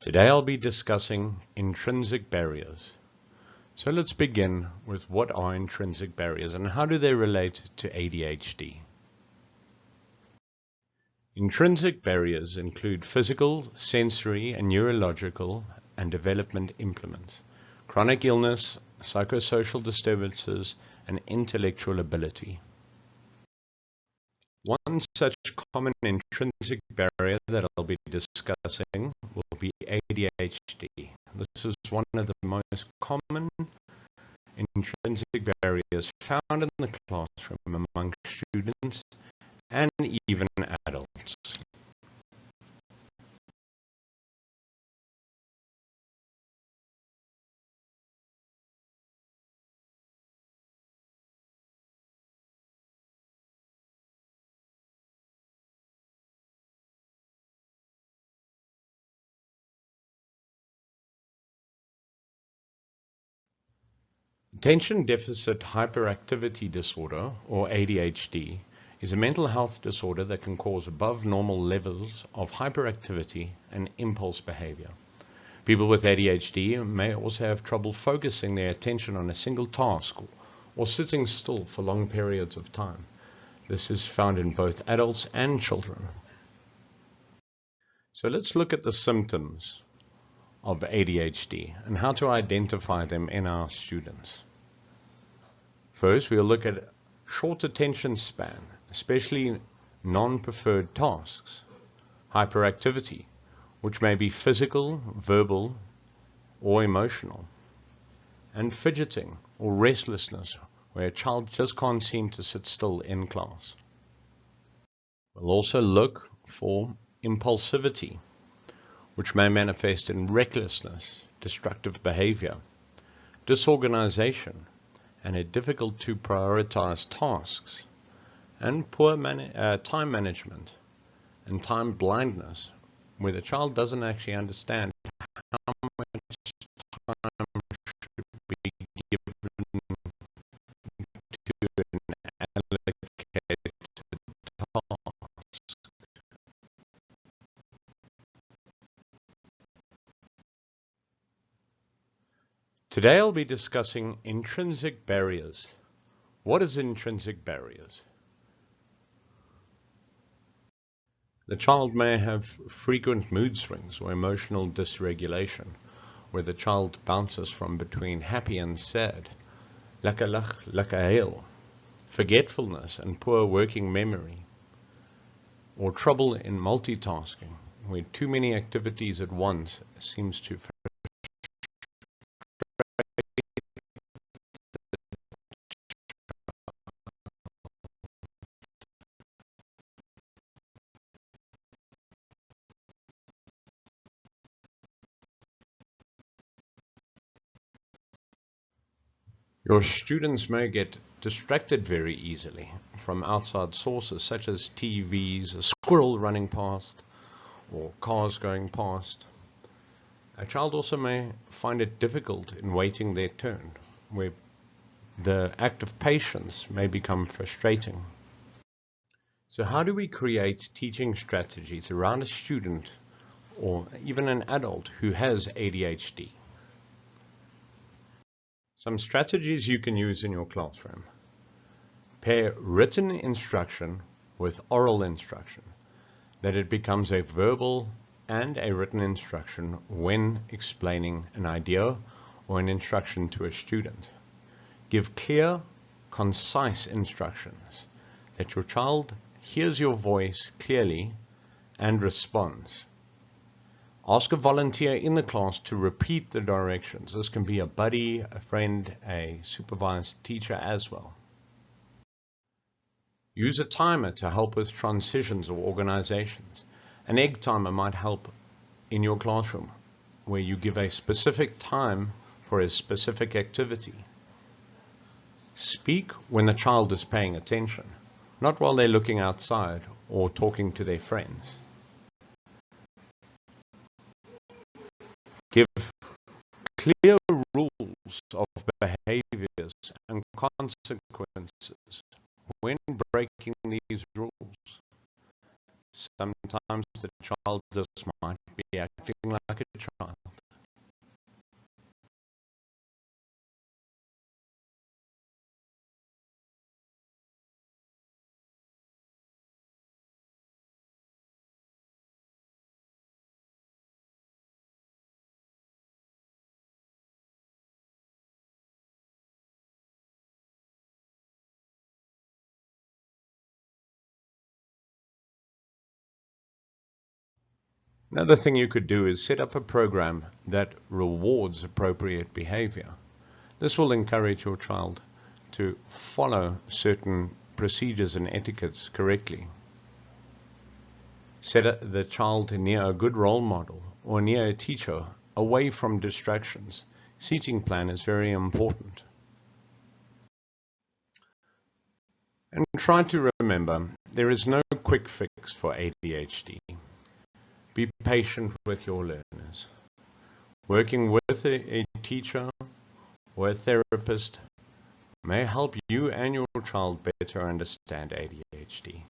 Today I'll be discussing intrinsic barriers. So let's begin with what are intrinsic barriers and how do they relate to ADHD. Intrinsic barriers include physical, sensory, and neurological and development impediments, chronic illness, psychosocial disturbances, and intellectual ability. One such common intrinsic barrier that I'll be discussing will be ADHD. This is one of the most common intrinsic barriers found in the classroom among students and even adults. Attention Deficit Hyperactivity Disorder, or ADHD, is a mental health disorder that can cause above normal levels of hyperactivity and impulse behavior. People with ADHD may also have trouble focusing their attention on a single task or sitting still for long periods of time. This is found in both adults and children. So let's look at the symptoms of ADHD and how to identify them in our students. First, we'll look at short attention span, especially non-preferred tasks, hyperactivity, which may be physical, verbal, or emotional, and fidgeting or restlessness, where a child just can't seem to sit still in class. We'll also look for impulsivity, which may manifest in recklessness, destructive behavior, disorganization, and a difficult to prioritize tasks, and poor time management and time blindness, where the child doesn't actually understand how much time should be given to an allocated task. Today I'll be discussing intrinsic barriers. What is intrinsic barriers? The child may have frequent mood swings or emotional dysregulation, where the child bounces from between happy and sad, lekker lag, lekker huil, forgetfulness and poor working memory, or trouble in multitasking, where too many activities at once seems to Your students may get distracted very easily from outside sources such as TVs, a squirrel running past, or cars going past. A child also may find it difficult in waiting their turn, where the act of patience may become frustrating. So how do we create teaching strategies around a student or even an adult who has ADHD? Some strategies you can use in your classroom. Pair written instruction with oral instruction, that it becomes a verbal and a written instruction when explaining an idea or an instruction to a student. Give clear, concise instructions that your child hears your voice clearly and responds. Ask a volunteer in the class to repeat the directions. This can be a buddy, a friend, a supervised teacher as well. Use a timer to help with transitions or organizations. An egg timer might help in your classroom, where you give a specific time for a specific activity. Speak when the child is paying attention, not while they're looking outside or talking to their friends. Give clear rules of behaviors and consequences when breaking these rules. Sometimes the child just might be acting like a child. Another thing you could do is set up a program that rewards appropriate behavior. This will encourage your child to follow certain procedures and etiquettes correctly. Set the child near a good role model or near a teacher, away from distractions. Seating plan is very important. And try to remember, there is no quick fix for ADHD. Be patient with your learners. Working with a teacher or a therapist may help you and your child better understand ADHD.